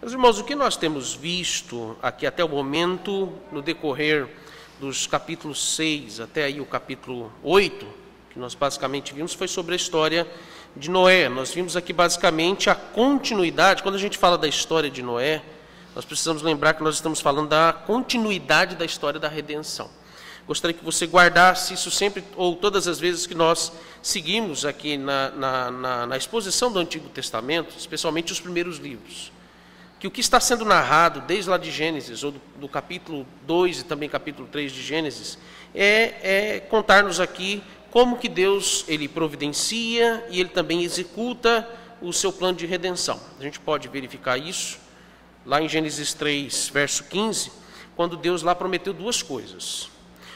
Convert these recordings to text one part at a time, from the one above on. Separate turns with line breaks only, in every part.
Meus irmãos, o que nós temos visto aqui até o momento, no decorrer dos capítulos 6 até aí o capítulo 8, que nós basicamente vimos, foi sobre a história de Noé. Nós vimos aqui basicamente a continuidade. Quando a gente fala da história de Noé, nós precisamos lembrar que nós estamos falando da continuidade da história da redenção. Gostaria que você guardasse isso sempre, ou todas as vezes que nós seguimos aqui na exposição do Antigo Testamento, especialmente os primeiros livros, que o que está sendo narrado desde lá de Gênesis, ou do capítulo 2 e também capítulo 3 de Gênesis, é contar-nos aqui como que Deus ele providencia e ele também executa o seu plano de redenção. A gente pode verificar isso lá em Gênesis 3, verso 15, quando Deus lá prometeu duas coisas.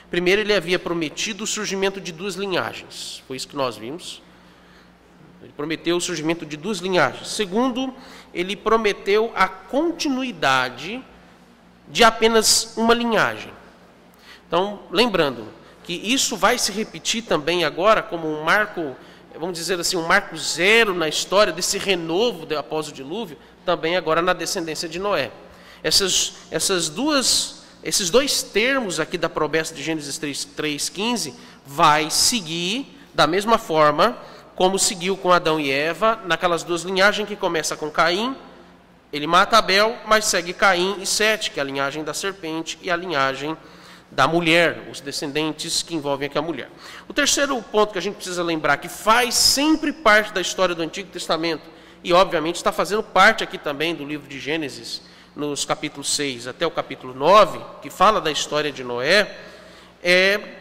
Primeiro, ele havia prometido o surgimento de duas linhagens, foi isso que nós vimos. Ele prometeu o surgimento de duas linhagens. Segundo, ele prometeu a continuidade de apenas uma linhagem. Então, lembrando que isso vai se repetir também agora como um marco, vamos dizer assim, um marco zero na história desse renovo após o dilúvio, também agora na descendência de Noé. Esses dois termos aqui da promessa de Gênesis 3:15 vai seguir da mesma forma como seguiu com Adão e Eva, naquelas duas linhagens que começa com Caim, ele mata Abel, mas segue Caim e Sete, que é a linhagem da serpente e a linhagem da mulher, os descendentes que envolvem aqui a mulher. O terceiro ponto que a gente precisa lembrar, que faz sempre parte da história do Antigo Testamento, e obviamente está fazendo parte aqui também do livro de Gênesis, nos capítulos 6 até o capítulo 9, que fala da história de Noé, é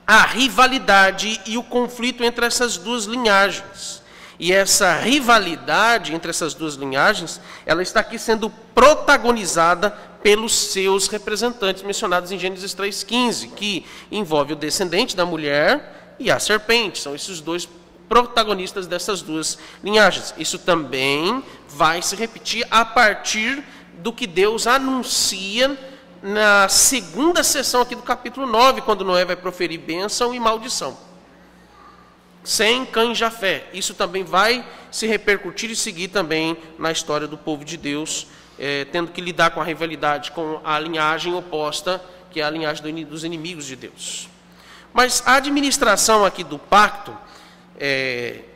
a rivalidade e o conflito entre essas duas linhagens. E essa rivalidade entre essas duas linhagens, ela está aqui sendo protagonizada pelos seus representantes mencionados em Gênesis 3:15, que envolve o descendente da mulher e a serpente. São esses dois protagonistas dessas duas linhagens. Isso também vai se repetir a partir do que Deus anuncia na segunda sessão aqui do capítulo 9, quando Noé vai proferir bênção e maldição. Sem Cã e Jafé. Isso também vai se repercutir e seguir também na história do povo de Deus, tendo que lidar com a rivalidade com a linhagem oposta, que é a linhagem dos inimigos de Deus. Mas a administração aqui do pacto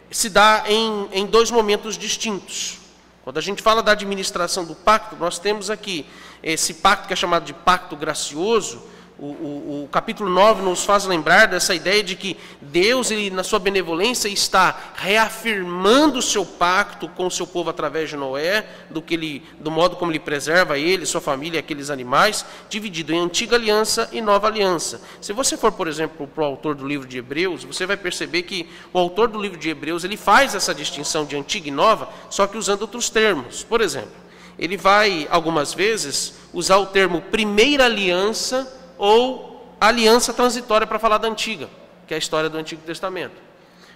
se dá em dois momentos distintos. Quando a gente fala da administração do pacto, nós temos aqui esse pacto que é chamado de pacto gracioso. O capítulo 9 nos faz lembrar dessa ideia de que Deus, ele, na sua benevolência, está reafirmando o seu pacto com o seu povo através de Noé, do modo como ele preserva ele, sua família e aqueles animais, dividido em antiga aliança e nova aliança. Se você for, por exemplo, para o autor do livro de Hebreus, você vai perceber que o autor do livro de Hebreus, ele faz essa distinção de antiga e nova, só que usando outros termos. Por exemplo, ele vai, algumas vezes, usar o termo primeira aliança ou aliança transitória para falar da antiga, que é a história do Antigo Testamento.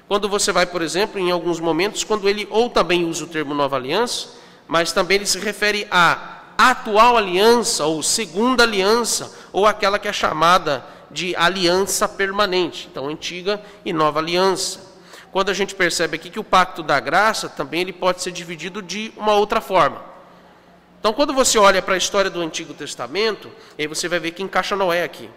Quando você vai, por exemplo, em alguns momentos, quando ele ou também usa o termo nova aliança, mas também ele se refere à atual aliança, ou segunda aliança, ou aquela que é chamada de aliança permanente. Então, antiga e nova aliança. Quando a gente percebe aqui que o pacto da graça, também ele pode ser dividido de uma outra forma. Então, quando você olha para a história do Antigo Testamento, aí você vai ver que encaixa Noé aqui.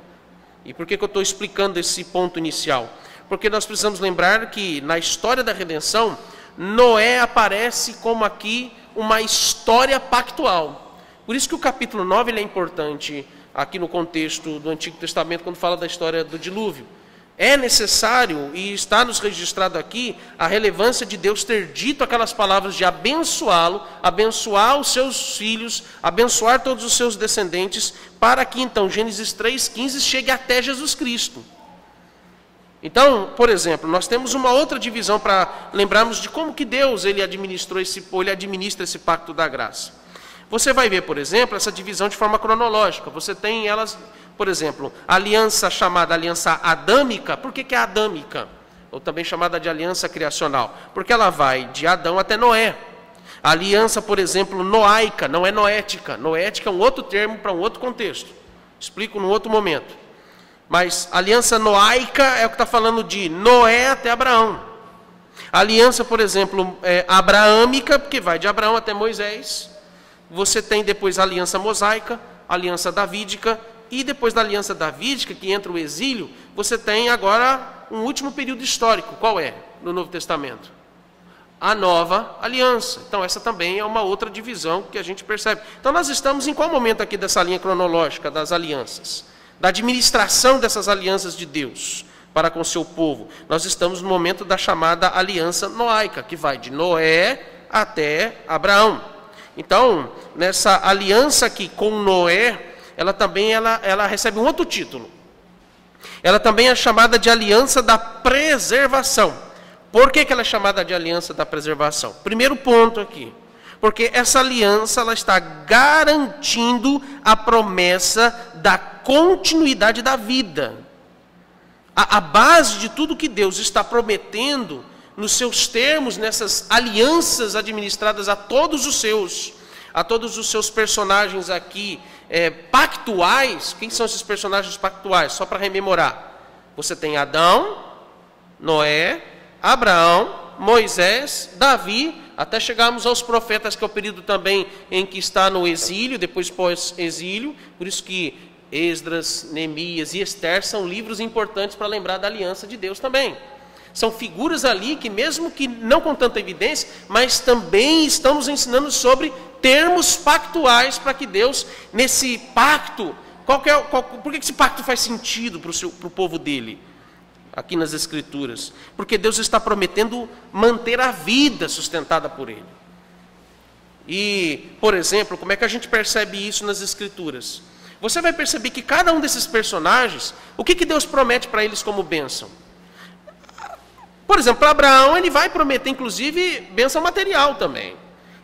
E por que eu estou explicando esse ponto inicial? Porque nós precisamos lembrar que na história da redenção, Noé aparece como aqui uma história pactual. Por isso que o capítulo 9 ele é importante aqui no contexto do Antigo Testamento, quando fala da história do dilúvio. É necessário, e está nos registrado aqui, a relevância de Deus ter dito aquelas palavras de abençoá-lo, abençoar os seus filhos, abençoar todos os seus descendentes, para que então Gênesis 3:15 chegue até Jesus Cristo. Então, por exemplo, nós temos uma outra divisão para lembrarmos de como que Deus ele administra esse pacto da graça. Você vai ver, por exemplo, essa divisão de forma cronológica. Você tem elas... Por exemplo, a aliança chamada aliança adâmica, por que é adâmica? Ou também chamada de aliança criacional? Porque ela vai de Adão até Noé. A aliança, por exemplo, noaica, não é noética. Noética é um outro termo para um outro contexto. Explico num outro momento. Mas a aliança noaica é o que está falando de Noé até Abraão. A aliança, por exemplo, abraâmica, porque vai de Abraão até Moisés. você tem depois a aliança mosaica, a aliança davídica, e depois da aliança davídica, que entra o exílio, você tem agora um último período histórico. Qual é no Novo Testamento? A nova aliança. Então essa também é uma outra divisão que a gente percebe. Então nós estamos em qual momento aqui dessa linha cronológica das alianças? Da administração dessas alianças de Deus para com o seu povo. Nós estamos no momento da chamada aliança noaica, que vai de Noé até Abraão. Então, nessa aliança aqui com Noé, ela também ela recebe um outro título. Ela também é chamada de aliança da preservação. Por que ela é chamada de aliança da preservação? Primeiro ponto aqui. Porque essa aliança ela está garantindo a promessa da continuidade da vida. A base de tudo que Deus está prometendo nos seus termos, nessas alianças administradas a todos os seus personagens aqui pactuais. Quem são esses personagens pactuais? Só para rememorar. Você tem Adão, Noé, Abraão, Moisés, Davi, até chegarmos aos profetas, que é o período também em que está no exílio, depois pós-exílio. Por isso que Esdras, Neemias e Ester são livros importantes para lembrar da aliança de Deus também. São figuras ali que, mesmo que não com tanta evidência, mas também estamos ensinando sobre termos pactuais para que Deus, nesse pacto, por que esse pacto faz sentido para o povo dele? Aqui nas Escrituras. Porque Deus está prometendo manter a vida sustentada por ele. E, por exemplo, como é que a gente percebe isso nas Escrituras? Você vai perceber que cada um desses personagens, o que Deus promete para eles como bênção? Por exemplo, para Abraão, ele vai prometer, inclusive, bênção material também.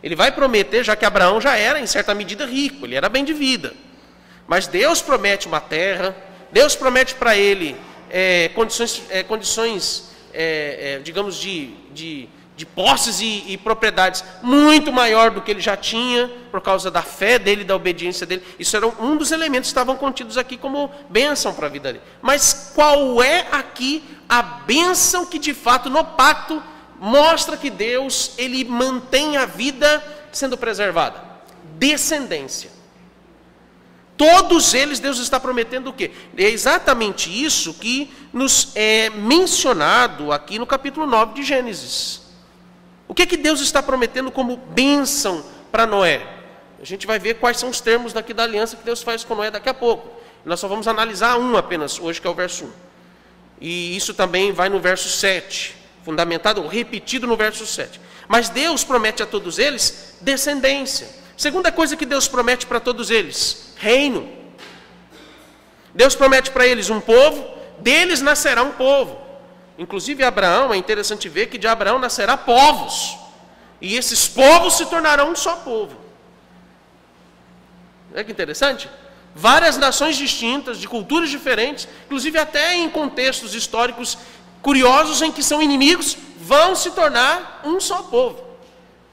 Ele vai prometer, já que Abraão já era, em certa medida, rico, ele era bem de vida. Mas Deus promete uma terra, Deus promete para ele condições digamos, de posses e propriedades muito maior do que ele já tinha, por causa da fé dele, da obediência dele. Isso era um dos elementos que estavam contidos aqui como bênção para a vida dele. Mas qual é aqui a bênção que de fato no pacto mostra que Deus ele mantém a vida sendo preservada? Descendência. Todos eles, Deus está prometendo o quê? É exatamente isso que nos é mencionado aqui no capítulo 9 de Gênesis. O que Deus está prometendo como bênção para Noé? A gente vai ver quais são os termos daqui da aliança que Deus faz com Noé daqui a pouco. Nós só vamos analisar um apenas hoje, que é o verso 1. E isso também vai no verso 7, fundamentado ou repetido no verso 7. Mas Deus promete a todos eles descendência. Segunda coisa que Deus promete para todos eles: reino. Deus promete para eles um povo, deles nascerá um povo. Inclusive Abraão, é interessante ver que de Abraão nascerá povos. E esses povos se tornarão um só povo. Não é que interessante? Várias nações distintas, de culturas diferentes, inclusive até em contextos históricos curiosos em que são inimigos, vão se tornar um só povo.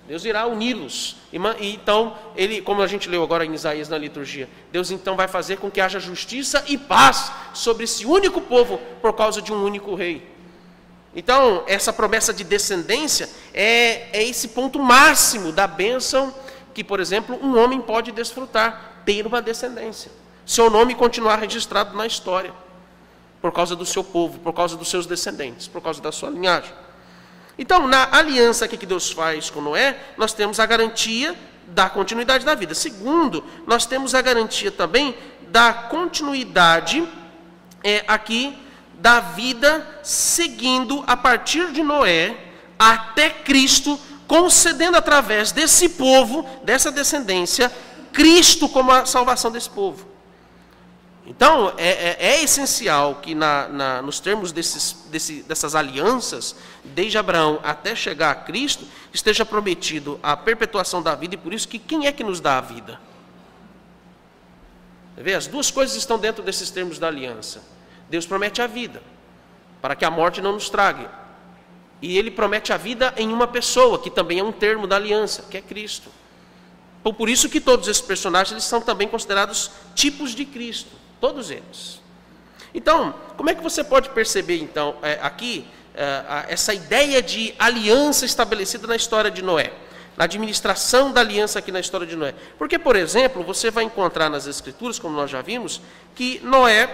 Deus irá uni-los. E então, ele, como a gente leu agora em Isaías na liturgia, Deus então vai fazer com que haja justiça e paz sobre esse único povo por causa de um único rei. Então, essa promessa de descendência é esse ponto máximo da bênção que, por exemplo, um homem pode desfrutar, ter uma descendência. Seu nome continuar registrado na história, por causa do seu povo, por causa dos seus descendentes, por causa da sua linhagem. Então, na aliança que Deus faz com Noé, nós temos a garantia da continuidade da vida. Segundo, nós temos a garantia também da continuidade aqui da vida, seguindo a partir de Noé até Cristo, concedendo através desse povo, dessa descendência, Cristo como a salvação desse povo. Então, é essencial que nos termos dessas alianças, desde Abraão até chegar a Cristo, esteja prometido a perpetuação da vida, e por isso que quem é que nos dá a vida? Vê, as duas coisas estão dentro desses termos da aliança. Deus promete a vida, para que a morte não nos trague. E Ele promete a vida em uma pessoa, que também é um termo da aliança, que é Cristo. Por isso que todos esses personagens eles são também considerados tipos de Cristo, todos eles. Então, como é que você pode perceber então aqui essa ideia de aliança estabelecida na história de Noé? na administração da aliança aqui na história de Noé. Porque, por exemplo, você vai encontrar nas Escrituras, como nós já vimos, que Noé,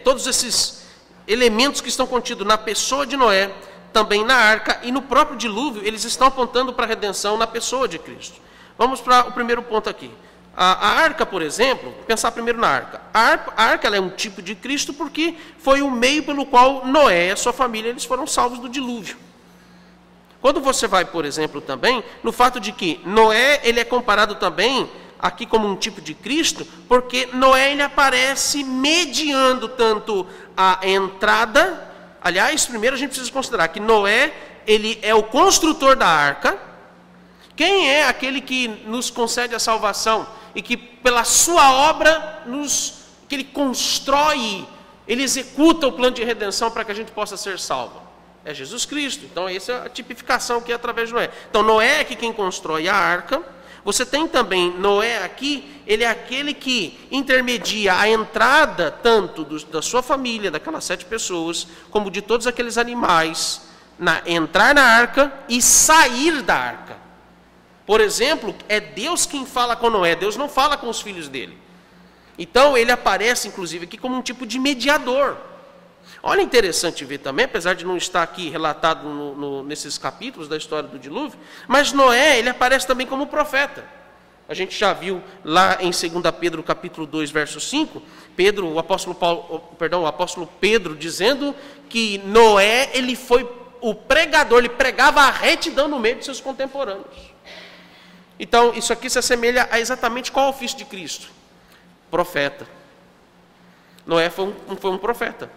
todos esses elementos que estão contidos na pessoa de Noé, também na arca e no próprio dilúvio, eles estão apontando para a redenção na pessoa de Cristo. Vamos para o primeiro ponto aqui. A arca, por exemplo, pensar primeiro na arca. A arca ela é um tipo de Cristo porque foi o meio pelo qual Noé e a sua família eles foram salvos do dilúvio. Quando você vai, por exemplo, também, no fato de que Noé ele é comparado também aqui como um tipo de Cristo, porque Noé ele aparece mediando tanto a entrada. Aliás, primeiro a gente precisa considerar que Noé ele é o construtor da arca. Quem é aquele que nos concede a salvação e que pela sua obra que ele constrói, ele executa o plano de redenção para que a gente possa ser salvo? É Jesus Cristo. Então essa é a tipificação que é através de Noé. Então Noé é quem constrói a arca. Você tem também Noé aqui, ele é aquele que intermedia a entrada tanto da sua família, daquelas 7 pessoas, como de todos aqueles animais, entrar na arca e sair da arca. Por exemplo, é Deus quem fala com Noé, Deus não fala com os filhos dele. Então ele aparece inclusive aqui como um tipo de mediador. Olha, interessante ver também, apesar de não estar aqui relatado nesses capítulos da história do dilúvio, mas Noé, ele aparece também como profeta. A gente já viu lá em 2 Pedro capítulo 2, verso 5, o apóstolo Pedro dizendo que Noé, ele foi o pregador, ele pregava a retidão no meio de seus contemporâneos. Então, isso aqui se assemelha a exatamente qual ofício de Cristo? Profeta. Noé foi um profeta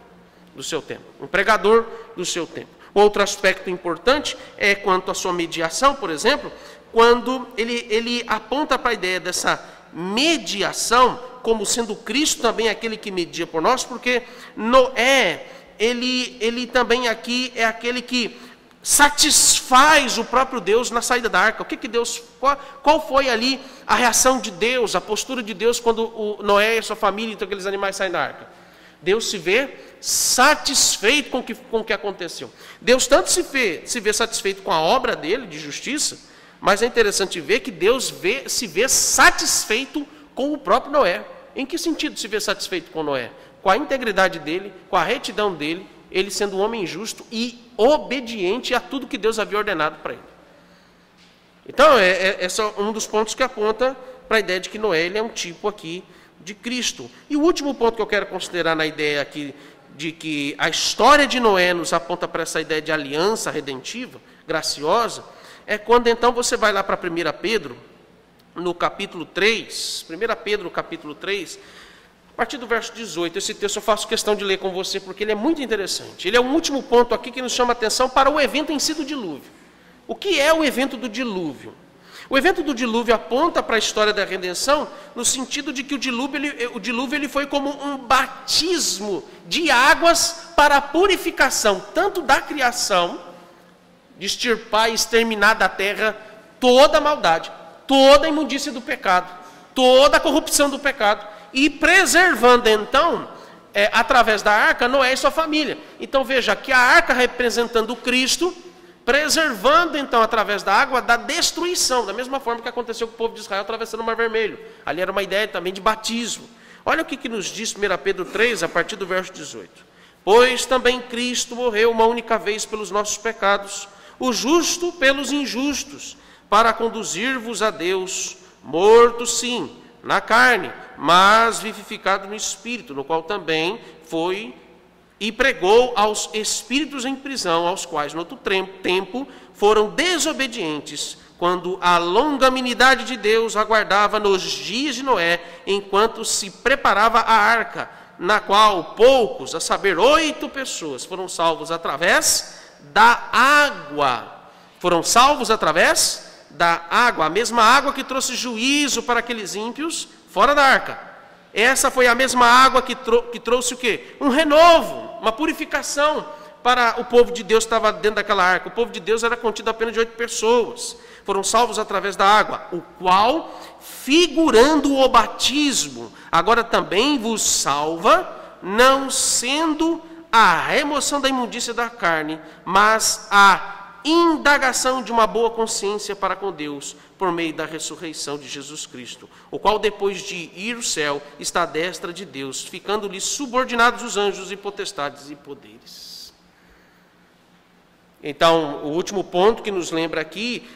do seu tempo, um pregador do seu tempo. Outro aspecto importante é quanto à sua mediação, por exemplo, quando ele aponta para a ideia dessa mediação, como sendo Cristo também aquele que media por nós, porque Noé, ele também aqui é aquele que satisfaz o próprio Deus na saída da arca. Qual foi ali a reação de Deus, a postura de Deus quando o Noé e sua família, então aqueles animais saem da arca? Deus se vê satisfeito com o que aconteceu. Deus tanto se vê satisfeito com a obra dele, de justiça, mas é interessante ver que Deus se vê satisfeito com o próprio Noé. Em que sentido se vê satisfeito com Noé? Com a integridade dele, com a retidão dele, ele sendo um homem justo e obediente a tudo que Deus havia ordenado para ele. Então, esse é um dos pontos que aponta para a ideia de que Noé ele é um tipo aqui de Cristo. E o último ponto que eu quero considerar na ideia aqui de que a história de Noé nos aponta para essa ideia de aliança redentiva, graciosa, é quando então você vai lá para 1 Pedro, no capítulo 3, 1 Pedro, capítulo 3, a partir do verso 18, esse texto eu faço questão de ler com você, porque ele é muito interessante. Ele é o último ponto aqui que nos chama a atenção para o evento em si do dilúvio. O que é o evento do dilúvio? O evento do dilúvio aponta para a história da redenção, no sentido de que o dilúvio ele foi como um batismo de águas para a purificação, tanto da criação, de extirpar e exterminar da terra toda a maldade, toda a imundícia do pecado, toda a corrupção do pecado, e preservando então, através da arca, Noé e sua família. Então veja que a arca representando Cristo, preservando então através da água da destruição, da mesma forma que aconteceu com o povo de Israel atravessando o Mar Vermelho. Ali era uma ideia também de batismo. Olha o que nos diz 1 Pedro 3, a partir do verso 18. Pois também Cristo morreu uma única vez pelos nossos pecados, o justo pelos injustos, para conduzir-vos a Deus, morto sim, na carne, mas vivificado no Espírito, no qual também foi e pregou aos espíritos em prisão, aos quais no outro tempo foram desobedientes, quando a longanimidade de Deus aguardava nos dias de Noé, enquanto se preparava a arca, na qual poucos, a saber, 8 pessoas, foram salvos através da água. Foram salvos através da água, a mesma água que trouxe juízo para aqueles ímpios fora da arca. Essa foi a mesma água que trouxe o quê? Um renovo, uma purificação para o povo de Deus que estava dentro daquela arca. O povo de Deus era contido apenas de 8 pessoas. Foram salvos através da água, o qual, figurando o batismo, agora também vos salva, não sendo a remoção da imundícia da carne, mas a indagação de uma boa consciência para com Deus, por meio da ressurreição de Jesus Cristo, o qual, depois de ir ao céu, está à destra de Deus, ficando-lhe subordinados os anjos e potestades e poderes. Então, o último ponto que nos lembra aqui,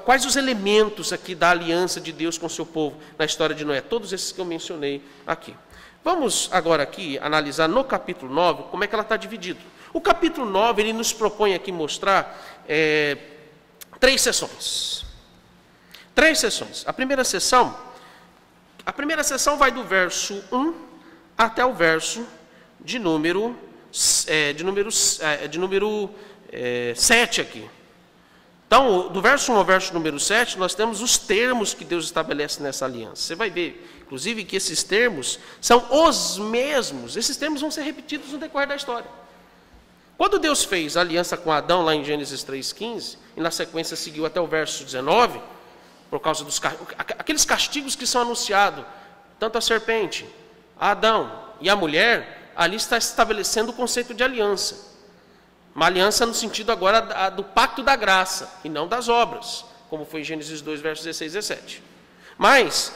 quais os elementos aqui da aliança de Deus com o seu povo na história de Noé? Todos esses que eu mencionei aqui. Vamos agora aqui analisar no capítulo 9 como é que ela está dividida. O capítulo 9, ele nos propõe aqui mostrar 3 sessões. 3 sessões. A primeira sessão vai do verso 1 até o verso de número 7 aqui. Então, do verso 1 ao verso número 7, nós temos os termos que Deus estabelece nessa aliança. Você vai ver, inclusive, que esses termos são os mesmos. Esses termos vão ser repetidos no decorrer da história. Quando Deus fez a aliança com Adão, lá em Gênesis 3,15, e na sequência seguiu até o verso 19, por causa dos aqueles castigos que são anunciados, tanto a serpente, a Adão e a mulher, ali está estabelecendo o conceito de aliança. Uma aliança no sentido agora do pacto da graça, e não das obras, como foi em Gênesis 2, versos 16 e 17. Mas,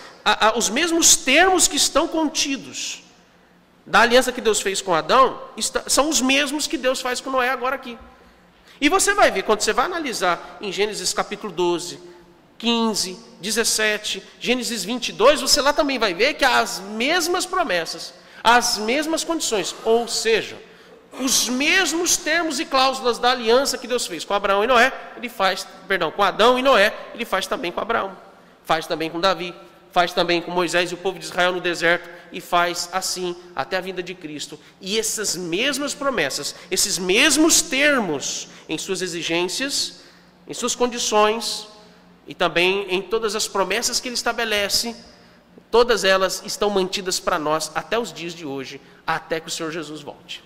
os mesmos termos que estão contidos da aliança que Deus fez com Adão, são os mesmos que Deus faz com Noé agora aqui. E você vai ver, quando você vai analisar em Gênesis capítulo 12, 15, 17, Gênesis 22, você lá também vai ver que há as mesmas promessas, as mesmas condições, ou seja, os mesmos termos e cláusulas da aliança que Deus fez com Abraão e Noé, com Adão e Noé, ele faz também com Abraão, faz também com Davi, faz também com Moisés e o povo de Israel no deserto, e faz assim até a vinda de Cristo. E essas mesmas promessas, esses mesmos termos em suas exigências, em suas condições, e também em todas as promessas que ele estabelece, todas elas estão mantidas para nós até os dias de hoje, até que o Senhor Jesus volte.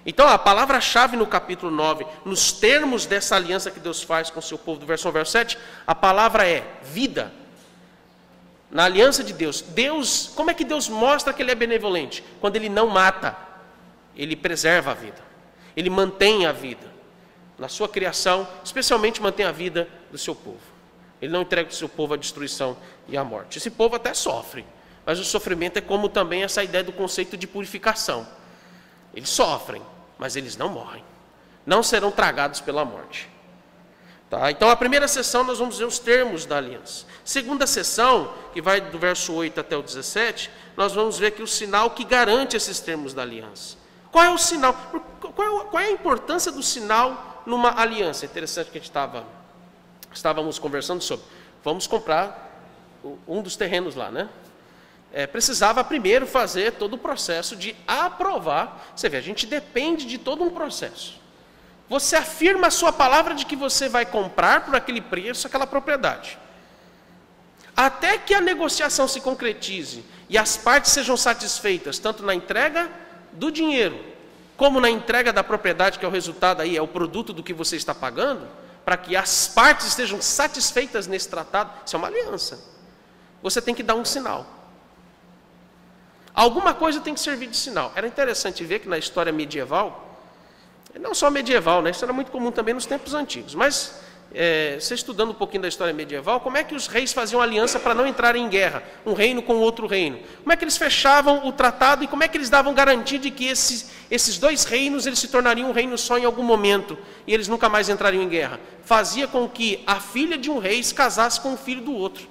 Então, a palavra-chave no capítulo 9, nos termos dessa aliança que Deus faz com o seu povo, do verso 1 ao verso 7, a palavra é vida. Na aliança de Deus, como é que Deus mostra que Ele é benevolente? Quando Ele não mata, Ele preserva a vida, Ele mantém a vida. Na sua criação, especialmente mantém a vida do seu povo. Ele não entrega o seu povo à destruição e à morte. Esse povo até sofre, mas o sofrimento é como também essa ideia do conceito de purificação. Eles sofrem, mas eles não morrem. Não serão tragados pela morte. Tá? Então, a primeira sessão nós vamos ver os termos da aliança. Segunda sessão, que vai do verso 8 até o 17, nós vamos ver aqui o sinal que garante esses termos da aliança. Qual é o sinal? Qual é a importância do sinal numa aliança? É interessante que a gente estávamos conversando sobre. Vamos comprar um dos terrenos lá, né? Precisava primeiro fazer todo o processo de aprovar. Você vê, a gente depende de todo um processo. Você afirma a sua palavra de que você vai comprar por aquele preço aquela propriedade. Até que a negociação se concretize e as partes sejam satisfeitas, tanto na entrega do dinheiro, como na entrega da propriedade, que é o resultado aí, é o produto do que você está pagando, para que as partes estejam satisfeitas nesse tratado, isso é uma aliança. Você tem que dar um sinal. Alguma coisa tem que servir de sinal. Era interessante ver que na história medieval, não só medieval, né? Isso era muito comum também nos tempos antigos, mas você estudando um pouquinho da história medieval, como é que os reis faziam aliança para não entrarem em guerra, um reino com outro reino? Como é que eles fechavam o tratado e como é que eles davam garantia de que esses dois reinos eles se tornariam um reino só em algum momento e eles nunca mais entrariam em guerra? Fazia com que a filha de um rei se casasse com o filho do outro.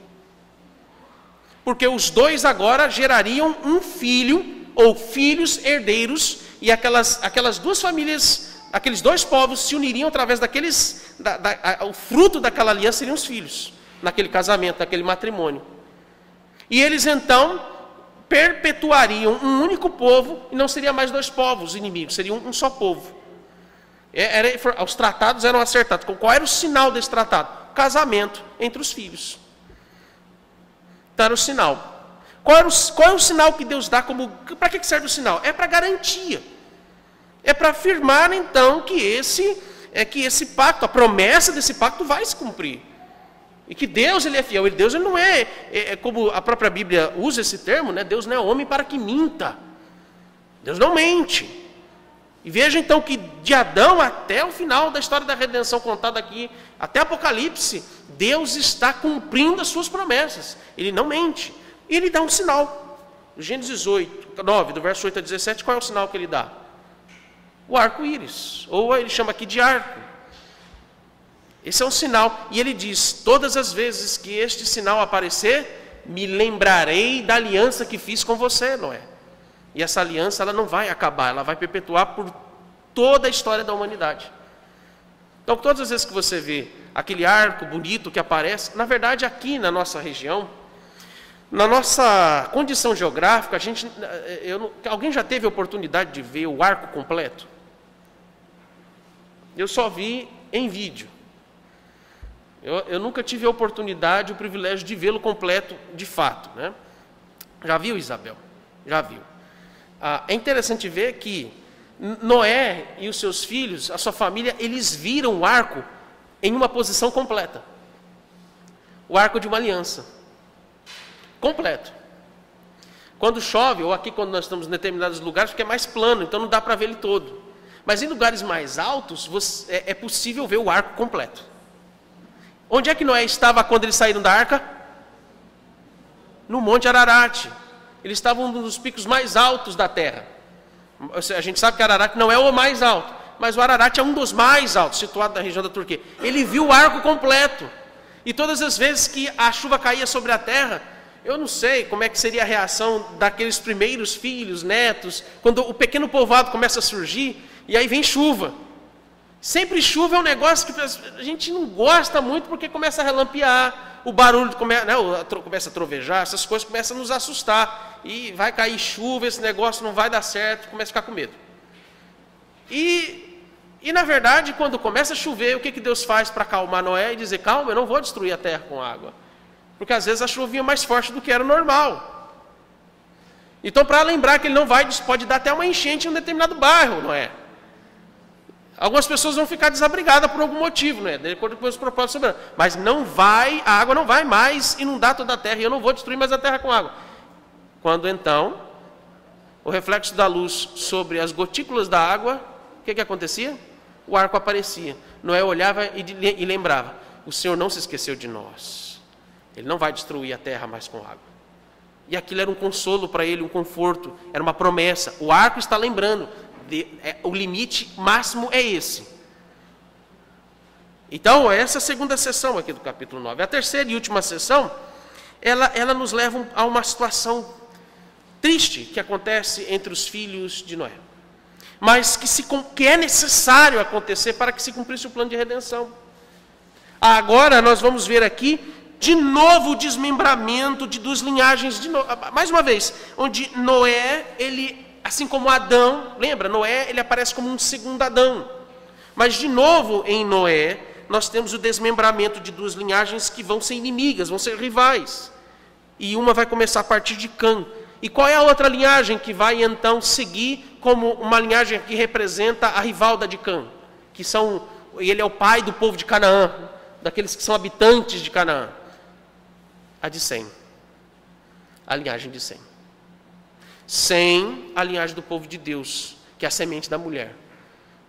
Porque os dois agora gerariam um filho ou filhos herdeiros e aquelas duas famílias, aqueles dois povos se uniriam através o fruto daquela aliança seriam os filhos, naquele casamento, naquele matrimônio. E eles então perpetuariam um único povo e não seria mais dois povos inimigos, seria um só povo. Os tratados eram acertados. Qual era o sinal desse tratado? Casamento entre os filhos. Então era o sinal. Qual é o sinal que Deus dá como... Para que serve o sinal? É para garantia. É para afirmar então que esse pacto, a promessa desse pacto vai se cumprir. E que Deus ele é fiel. E Deus ele não é como a própria Bíblia usa esse termo, né? Deus não é homem para que minta. Deus não mente. E veja então que de Adão até o final da história da redenção contada aqui, até Apocalipse, Deus está cumprindo as suas promessas. Ele não mente. E ele dá um sinal. Gênesis 9, do verso 8 a 17, qual é o sinal que ele dá? O arco-íris, ou ele chama aqui de arco. Esse é um sinal. E ele diz, todas as vezes que este sinal aparecer, me lembrarei da aliança que fiz com você, Noé. E essa aliança, ela não vai acabar, ela vai perpetuar por toda a história da humanidade. Então, todas as vezes que você vê aquele arco bonito que aparece, na verdade, aqui na nossa região, na nossa condição geográfica, alguém já teve a oportunidade de ver o arco completo? Eu só vi em vídeo. Eu nunca tive a oportunidade, o privilégio de vê-lo completo de fato, né? Já viu, Isabel? Já viu. É interessante ver que Noé e os seus filhos, a sua família, eles viram o arco em uma posição completa. O arco de uma aliança. Completo. Quando chove, ou aqui quando nós estamos em determinados lugares, porque é mais plano, então não dá para ver ele todo. Mas em lugares mais altos, é possível ver o arco completo. Onde é que Noé estava quando eles saíram da arca? No Monte Ararat. Eles estavam num dos picos mais altos da terra. A gente sabe que Ararat não é o mais alto, mas o Ararat é um dos mais altos, situado na região da Turquia. Ele viu o arco completo. E todas as vezes que a chuva caía sobre a terra, eu não sei como é que seria a reação daqueles primeiros filhos, netos, quando o pequeno povoado começa a surgir, e aí vem chuva. Sempre chuva é um negócio que a gente não gosta muito, porque começa a relampear, o barulho começa a trovejar, essas coisas começam a nos assustar. E vai cair chuva, esse negócio não vai dar certo, começa a ficar com medo. E na verdade, quando começa a chover, o que Deus faz para acalmar Noé e dizer, calma, eu não vou destruir a terra com água. Porque às vezes a chuva vinha mais forte do que era normal. Então, para lembrar que ele não vai, pode dar até uma enchente em um determinado bairro, não é? Algumas pessoas vão ficar desabrigadas por algum motivo, né? De acordo com os propósitos soberanos. Mas não vai, a água não vai mais inundar toda a terra, e eu não vou destruir mais a terra com água. Quando então, o reflexo da luz sobre as gotículas da água, o que acontecia? O arco aparecia. Noé olhava e lembrava, o Senhor não se esqueceu de nós. Ele não vai destruir a terra mais com água. E aquilo era um consolo para ele, um conforto, era uma promessa. O arco está lembrando, o limite máximo é esse. Então, essa é a segunda sessão aqui do capítulo 9. A terceira e última sessão, ela nos leva a uma situação triste que acontece entre os filhos de Noé. Mas que é necessário acontecer para que se cumprisse o plano de redenção. Agora nós vamos ver aqui, de novo, o desmembramento de duas linhagens de Noé. Mais uma vez, onde Noé, ele, assim como Adão, lembra? Noé, ele aparece como um segundo Adão. Mas de novo, em Noé, nós temos o desmembramento de duas linhagens que vão ser inimigas, vão ser rivais. E uma vai começar a partir de Cã. E qual é a outra linhagem que vai então seguir como uma linhagem que representa a rival da de Cã? Ele é o pai do povo de Canaã, daqueles que são habitantes de Canaã. A de Sem. A linhagem de Sem. Sem a linhagem do povo de Deus, que é a semente da mulher.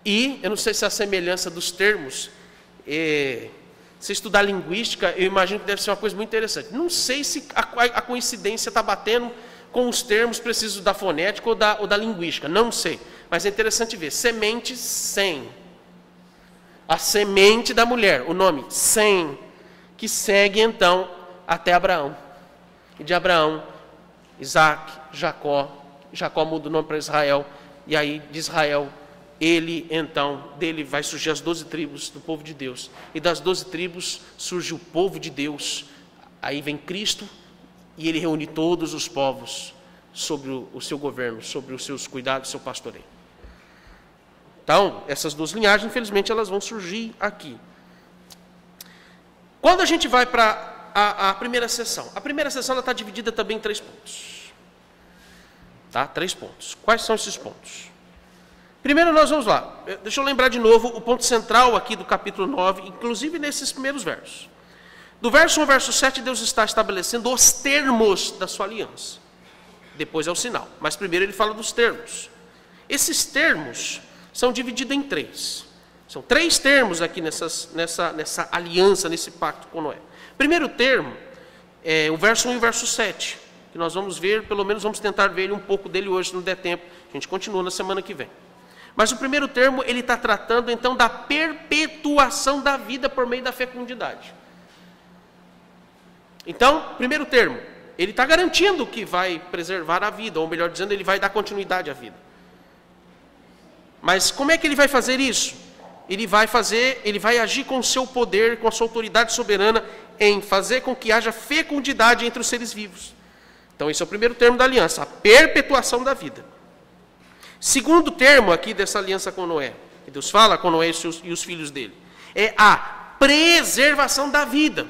E, eu não sei se a semelhança dos termos, se estudar linguística, eu imagino que deve ser uma coisa muito interessante. Não sei se a coincidência está batendo com os termos precisos da fonética ou da linguística, não sei. Mas é interessante ver, semente Sem. A semente da mulher, o nome Sem, que segue então até Abraão. E de Abraão, Isaac, Jacó muda o nome para Israel, e aí de Israel, dele vai surgir as 12 tribos do povo de Deus. E das 12 tribos surge o povo de Deus. Aí vem Cristo, e ele reúne todos os povos sobre o seu governo, sobre os seus cuidados, o seu pastoreio. Então, essas duas linhagens, infelizmente, elas vão surgir aqui. Quando a gente vai para a primeira sessão, ela está dividida também em 3 pontos. Tá? 3 pontos. Quais são esses pontos? Primeiro nós vamos lá. Deixa eu lembrar de novo o ponto central aqui do capítulo 9, inclusive nesses primeiros versos. Do verso 1 ao verso 7, Deus está estabelecendo os termos da sua aliança. Depois é o sinal. Mas primeiro ele fala dos termos. Esses termos são divididos em 3. São 3 termos aqui nessa aliança, nesse pacto com Noé. Primeiro termo é o verso 1 e o verso 7, que nós vamos ver, pelo menos vamos tentar ver um pouco dele hoje, se não der tempo. A gente continua na semana que vem. Mas o primeiro termo, ele está tratando então da perpetuação da vida por meio da fecundidade. Então, primeiro termo, ele está garantindo que vai preservar a vida, ou melhor dizendo, ele vai dar continuidade à vida. Mas como é que ele vai fazer isso? Ele vai agir com o seu poder, com a sua autoridade soberana, em fazer com que haja fecundidade entre os seres vivos. Então esse é o primeiro termo da aliança, a perpetuação da vida. Segundo termo aqui dessa aliança com Noé, que Deus fala com Noé e os filhos dele, é a preservação da vida.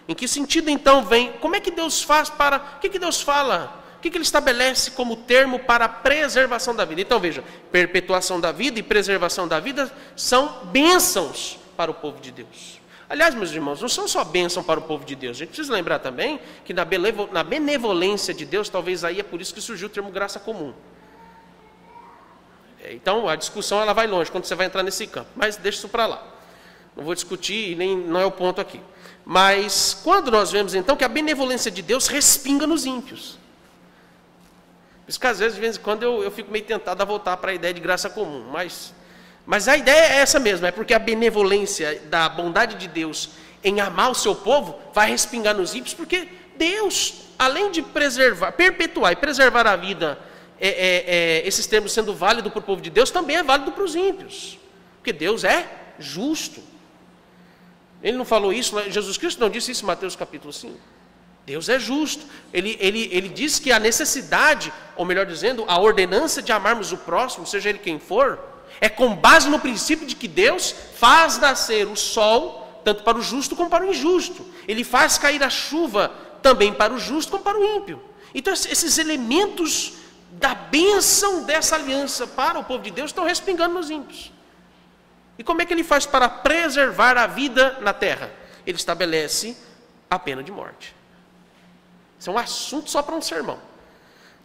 Em que sentido então vem, como é que Deus faz para, o que Deus fala? O que ele estabelece como termo para a preservação da vida? Então veja, perpetuação da vida e preservação da vida são bênçãos para o povo de Deus. Aliás, meus irmãos, não são só bênção para o povo de Deus. A gente precisa lembrar também que na benevolência de Deus, talvez aí é por isso que surgiu o termo graça comum. Então a discussão ela vai longe quando você vai entrar nesse campo, mas deixa isso para lá. Não vou discutir, não é o ponto aqui. Mas quando nós vemos então que a benevolência de Deus respinga nos ímpios. Por isso que às vezes, de vez em quando, eu fico meio tentado a voltar para a ideia de graça comum. Mas a ideia é essa mesmo, é porque a benevolência da bondade de Deus em amar o seu povo vai respingar nos ímpios, porque Deus, além de preservar, perpetuar e preservar a vida, esses termos sendo válidos para o povo de Deus, também é válido para os ímpios. Porque Deus é justo. Ele não falou isso, Jesus Cristo não disse isso em Mateus capítulo 5. Deus é justo. Ele diz que a necessidade, ou melhor dizendo, a ordenança de amarmos o próximo, seja ele quem for, é com base no princípio de que Deus faz nascer o sol, tanto para o justo como para o injusto. Ele faz cair a chuva também para o justo como para o ímpio. Então esses elementos da bênção dessa aliança para o povo de Deus estão respingando nos ímpios. E como é que ele faz para preservar a vida na terra? Ele estabelece a pena de morte. Isso é um assunto só para um sermão.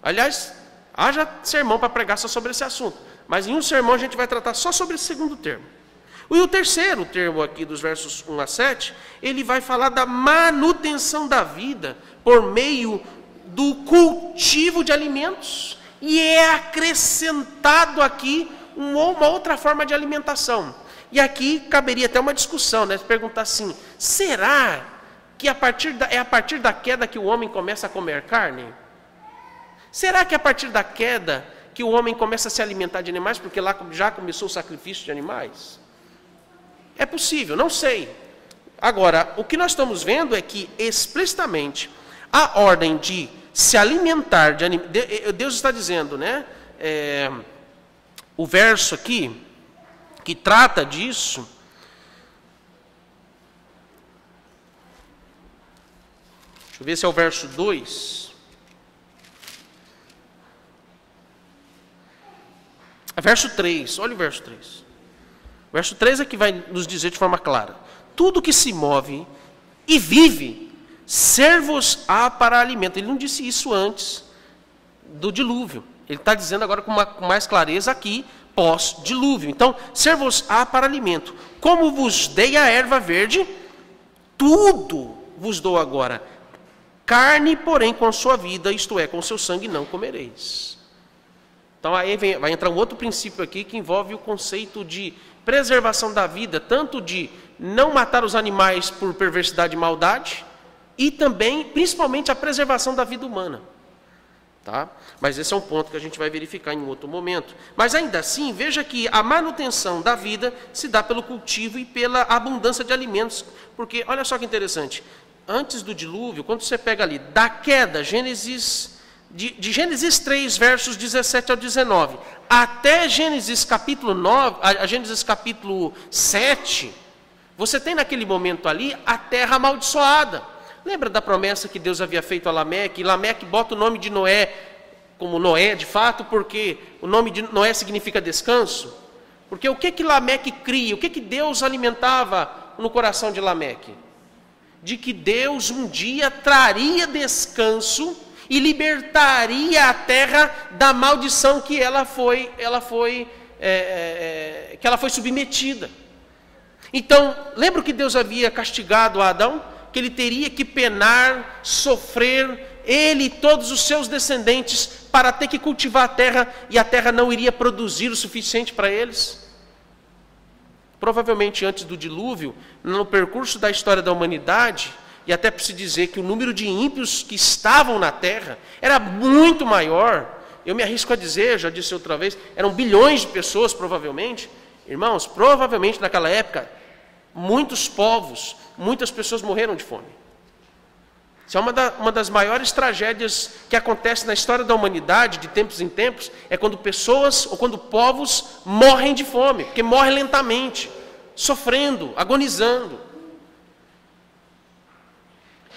Aliás, haja sermão para pregar só sobre esse assunto. Mas em um sermão a gente vai tratar só sobre esse segundo termo. E o terceiro termo aqui dos versos 1 a 7, ele vai falar da manutenção da vida por meio do cultivo de alimentos. E é acrescentado aqui uma outra forma de alimentação. E aqui caberia até uma discussão, né? Perguntar assim, será que é a partir da queda que o homem começa a comer carne? Será que é a partir da queda que o homem começa a se alimentar de animais, porque lá já começou o sacrifício de animais? É possível, não sei. Agora, o que nós estamos vendo é que, explicitamente, a ordem de se alimentar de animais... Deus está dizendo, né? O verso aqui, que trata disso... Deixa eu ver se é o verso 2. É verso 3, olha o verso 3. O verso 3 é que vai nos dizer de forma clara. Tudo que se move e vive, ser-vos-á para alimento. Ele não disse isso antes do dilúvio. Ele está dizendo agora com mais clareza aqui, pós-dilúvio. Então, ser-vos-á para alimento. Como vos dei a erva verde, tudo vos dou agora. Carne, porém, com a sua vida, isto é, com o seu sangue, não comereis. Então, aí vai entrar um outro princípio aqui que envolve o conceito de preservação da vida, tanto de não matar os animais por perversidade e maldade, e também, principalmente, a preservação da vida humana. Tá? Mas esse é um ponto que a gente vai verificar em outro momento. Mas ainda assim, veja que a manutenção da vida se dá pelo cultivo e pela abundância de alimentos. Porque, olha só que interessante, antes do dilúvio, quando você pega ali, da queda, de Gênesis 3, versos 17 ao 19, até Gênesis capítulo 9, a Gênesis capítulo 7, você tem naquele momento ali a terra amaldiçoada. Lembra da promessa que Deus havia feito a Lameque? E Lameque bota o nome de Noé como Noé, de fato, porque o nome de Noé significa descanso. Porque o que Lameque cria? O que Deus alimentava no coração de Lameque? De que Deus um dia traria descanso e libertaria a terra da maldição que ela foi que ela foi submetida. Então, lembra que Deus havia castigado a Adão? Que ele teria que penar, sofrer, ele e todos os seus descendentes, para ter que cultivar a terra, e a terra não iria produzir o suficiente para eles. Provavelmente antes do dilúvio, no percurso da história da humanidade, e até por se dizer que o número de ímpios que estavam na terra era muito maior. Eu me arrisco a dizer, já disse outra vez, eram bilhões de pessoas provavelmente. Irmãos, provavelmente naquela época, muitos povos, muitas pessoas morreram de fome. Isso é uma das maiores tragédias que acontece na história da humanidade, de tempos em tempos, é quando pessoas ou quando povos morrem de fome, porque morrem lentamente, sofrendo, agonizando.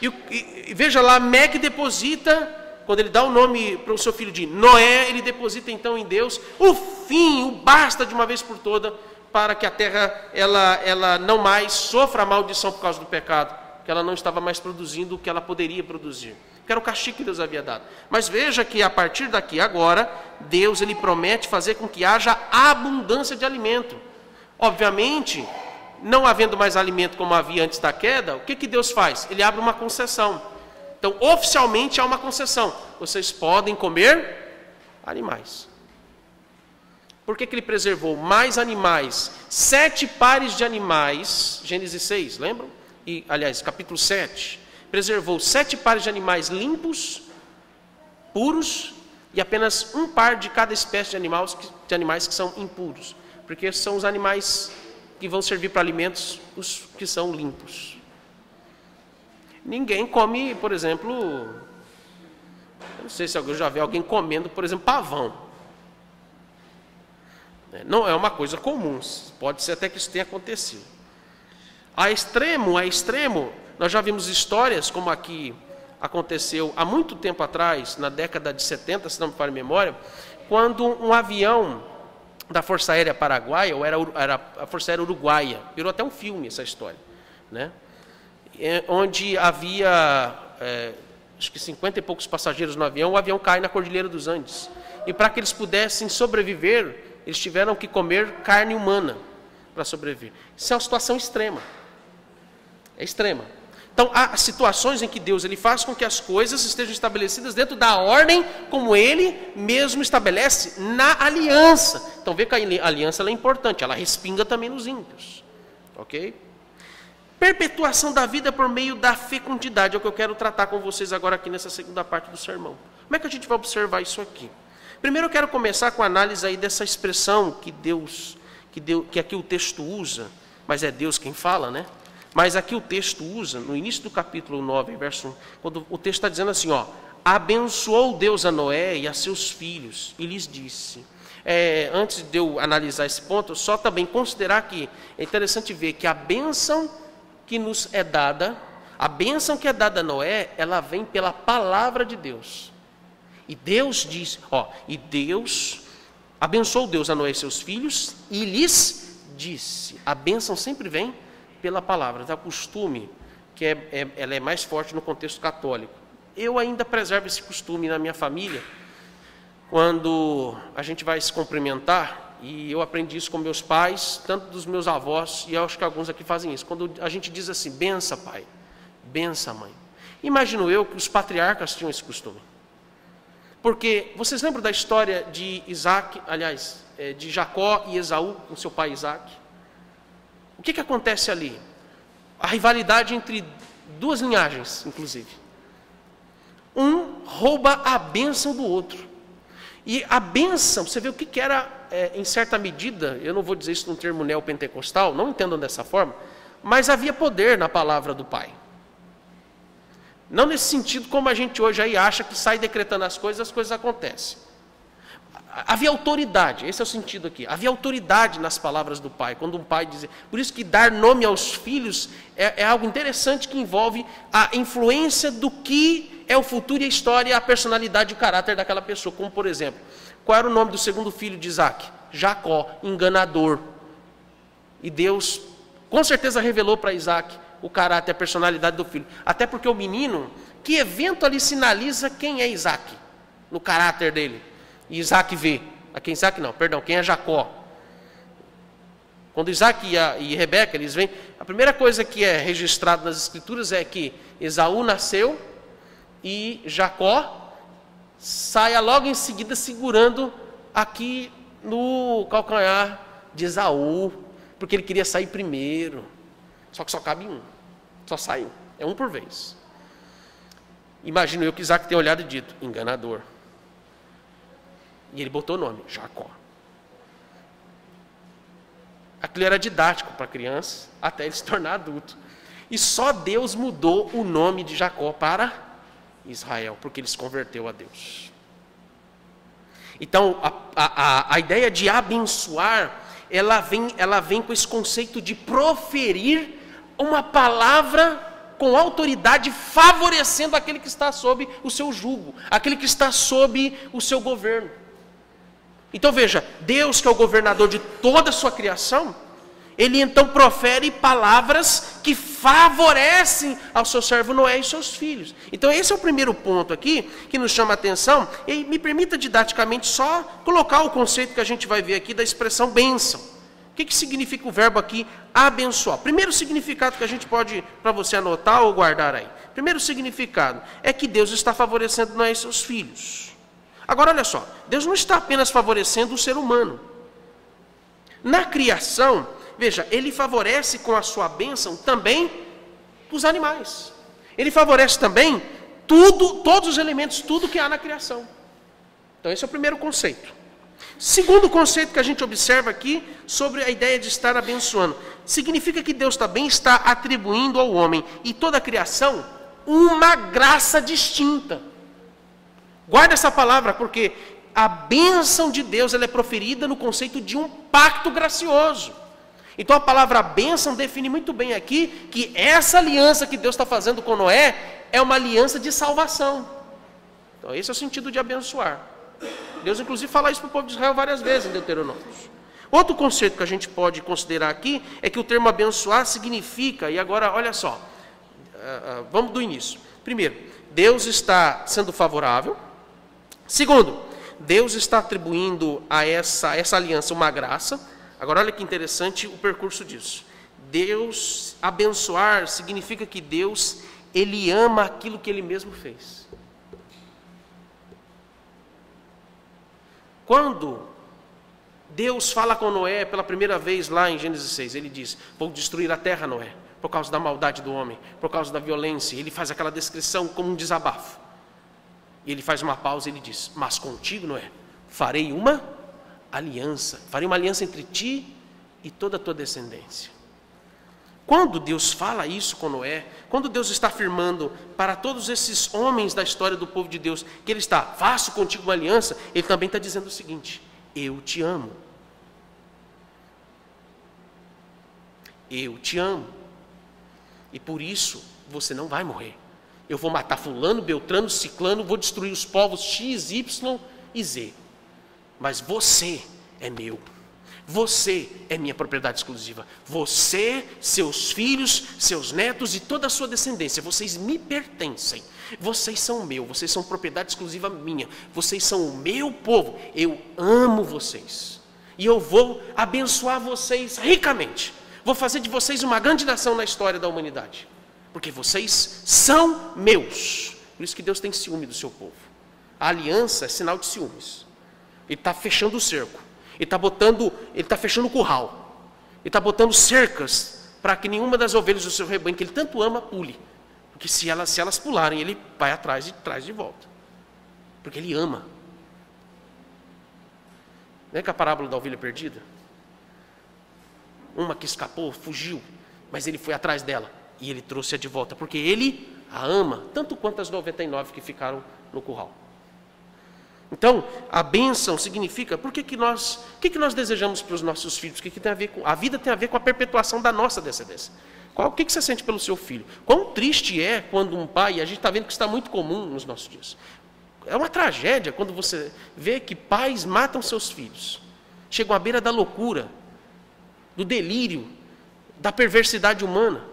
E veja lá, Meque deposita, quando ele dá o nome para o seu filho de Noé, ele deposita então em Deus o fim, o basta de uma vez por toda, para que a terra ela não mais sofra a maldição por causa do pecado, que ela não estava mais produzindo o que ela poderia produzir, que era o castigo que Deus havia dado. Mas veja que a partir daqui agora, Deus ele promete fazer com que haja abundância de alimento. Obviamente, não havendo mais alimento como havia antes da queda, o que Deus faz? Ele abre uma concessão. Então, oficialmente há uma concessão. Vocês podem comer animais. Por que ele preservou mais animais? 7 pares de animais, Gênesis 6, lembram? E, aliás, capítulo 7, preservou 7 pares de animais limpos, puros, e apenas um par de cada espécie de animais que são impuros, porque são os animais que vão servir para alimentos, os que são limpos. Ninguém come, por exemplo, eu não sei se alguém já vê alguém comendo, por exemplo, pavão. Não é uma coisa comum, pode ser até que isso tenha acontecido. A extremo, nós já vimos histórias, como aqui aconteceu há muito tempo atrás, na década de 70, se não me falha a memória, quando um avião da Força Aérea Paraguaia, ou era a Força Aérea Uruguaia, virou até um filme essa história, né? Onde havia, acho que 50 e poucos passageiros no avião, o avião cai na Cordilheira dos Andes. E para que eles pudessem sobreviver, eles tiveram que comer carne humana para sobreviver. Isso é uma situação extrema. É extrema. Então, há situações em que Deus ele faz com que as coisas estejam estabelecidas dentro da ordem como Ele mesmo estabelece na aliança. Então, vê que a aliança ela é importante, ela respinga também nos ímpios. Ok? Perpetuação da vida por meio da fecundidade, é o que eu quero tratar com vocês agora aqui nessa segunda parte do sermão. Como é que a gente vai observar isso aqui? Primeiro eu quero começar com a análise aí dessa expressão que aqui o texto usa, mas é Deus quem fala, né? Mas aqui o texto usa, no início do capítulo 9, verso 1, quando o texto está dizendo assim, ó, abençoou Deus a Noé e a seus filhos, e lhes disse. Antes de eu analisar esse ponto, só também considerar que é interessante ver que a bênção que nos é dada, a bênção que é dada a Noé, ela vem pela palavra de Deus. E Deus diz, e Deus, abençoou Deus a Noé e seus filhos, e lhes disse. A bênção sempre vem pela palavra. Então, o costume, que ela é mais forte no contexto católico. Eu ainda preservo esse costume na minha família, quando a gente vai se cumprimentar, e eu aprendi isso com meus pais, tanto dos meus avós, e eu acho que alguns aqui fazem isso. Quando a gente diz assim, bença pai, bença mãe. Imagino eu que os patriarcas tinham esse costume. Porque, vocês lembram da história de Isaac, aliás, de Jacó e Esaú, com seu pai Isaac? O que acontece ali? A rivalidade entre duas linhagens, inclusive. Um rouba a bênção do outro. E a bênção, você vê o que era, em certa medida, eu não vou dizer isso num termo neopentecostal, não entendam dessa forma, mas havia poder na palavra do pai. Não nesse sentido como a gente hoje aí acha que sai decretando as coisas acontecem. Havia autoridade, esse é o sentido aqui. Havia autoridade nas palavras do pai. Quando um pai dizia, por isso que dar nome aos filhos é algo interessante que envolve a influência do que é o futuro e a história, a personalidade e o caráter daquela pessoa. Como por exemplo, qual era o nome do segundo filho de Isaac? Jacó, enganador. E Deus com certeza revelou para Isaac o caráter, a personalidade do filho. Até porque o menino, que evento ali sinaliza quem é Isaac, no caráter dele. E Isaac vê. Quem é Jacó. Quando Isaac e Rebeca, eles vêm, a primeira coisa que é registrada nas Escrituras é que Esaú nasceu e Jacó saia logo em seguida segurando aqui no calcanhar de Esaú, porque ele queria sair primeiro. Só que só cabe um, só sai um, é um por vez. Imagino eu que Isaac tenha olhado e dito, enganador. E ele botou o nome, Jacó. Aquilo era didático para criança, até ele se tornar adulto. E só Deus mudou o nome de Jacó para Israel, porque ele se converteu a Deus. Então, a ideia de abençoar, ela vem com esse conceito de proferir uma palavra com autoridade, favorecendo aquele que está sob o seu jugo, aquele que está sob o seu governo. Então veja, Deus, que é o governador de toda a sua criação, ele então profere palavras que favorecem ao seu servo Noé e seus filhos. Então esse é o primeiro ponto aqui, que nos chama a atenção, e me permita didaticamente só colocar o conceito que a gente vai ver aqui da expressão bênção. O que significa o verbo aqui, abençoar? Primeiro significado que a gente pode, para você anotar ou guardar aí. Primeiro significado é que Deus está favorecendo Noé e seus filhos. Agora olha só, Deus não está apenas favorecendo o ser humano. Na criação, veja, ele favorece com a sua bênção também os animais. Ele favorece também tudo, todos os elementos, tudo que há na criação. Então esse é o primeiro conceito. Segundo conceito que a gente observa aqui sobre a ideia de estar abençoando. Significa que Deus também está atribuindo ao homem e toda a criação uma graça distinta. Guarda essa palavra, porque a bênção de Deus ela é proferida no conceito de um pacto gracioso. Então a palavra bênção define muito bem aqui que essa aliança que Deus está fazendo com Noé é uma aliança de salvação. Então esse é o sentido de abençoar. Deus inclusive fala isso para o povo de Israel várias vezes em Deuteronômio. Outro conceito que a gente pode considerar aqui é que o termo abençoar significa, e agora olha só, vamos do início. Primeiro, Deus está sendo favorável. Segundo, Deus está atribuindo a essa aliança uma graça. Agora olha que interessante o percurso disso. Deus abençoar significa que Deus, ele ama aquilo que ele mesmo fez. Quando Deus fala com Noé pela primeira vez lá em Gênesis 6, ele diz, vou destruir a terra, Noé, por causa da maldade do homem, por causa da violência. Ele faz aquela descrição como um desabafo. E ele faz uma pausa e ele diz, mas contigo, Noé, farei uma aliança entre ti e toda a tua descendência. Quando Deus fala isso com Noé, quando Deus está afirmando para todos esses homens da história do povo de Deus, que ele está, faço contigo uma aliança, ele também está dizendo o seguinte, eu te amo. Eu te amo. E por isso você não vai morrer. Eu vou matar fulano, beltrano, ciclano, vou destruir os povos X, Y e Z. Mas você é meu. Você é minha propriedade exclusiva. Você, seus filhos, seus netos e toda a sua descendência, vocês me pertencem. Vocês são meu, vocês são propriedade exclusiva minha. Vocês são o meu povo. Eu amo vocês. E eu vou abençoar vocês ricamente. Vou fazer de vocês uma grande nação na história da humanidade. Porque vocês são meus. Por isso que Deus tem ciúme do seu povo. A aliança é sinal de ciúmes. Ele está fechando o cerco. Ele está fechando o curral. Ele está botando cercas para que nenhuma das ovelhas do seu rebanho, que ele tanto ama, pule. Porque se elas pularem, ele vai atrás e traz de volta. Porque ele ama. Não é que a parábola da ovelha perdida? Uma que escapou, fugiu, mas ele foi atrás dela. E ele trouxe-a de volta, porque ele a ama, tanto quanto as 99 que ficaram no curral. Então, a bênção significa, o que nós desejamos para os nossos filhos? O que tem a ver com, a vida tem a ver com a perpetuação da nossa descendência. O que você sente pelo seu filho? Quão triste é quando um pai, e a gente está vendo que isso está muito comum nos nossos dias. É uma tragédia quando você vê que pais matam seus filhos. Chegam à beira da loucura, do delírio, da perversidade humana,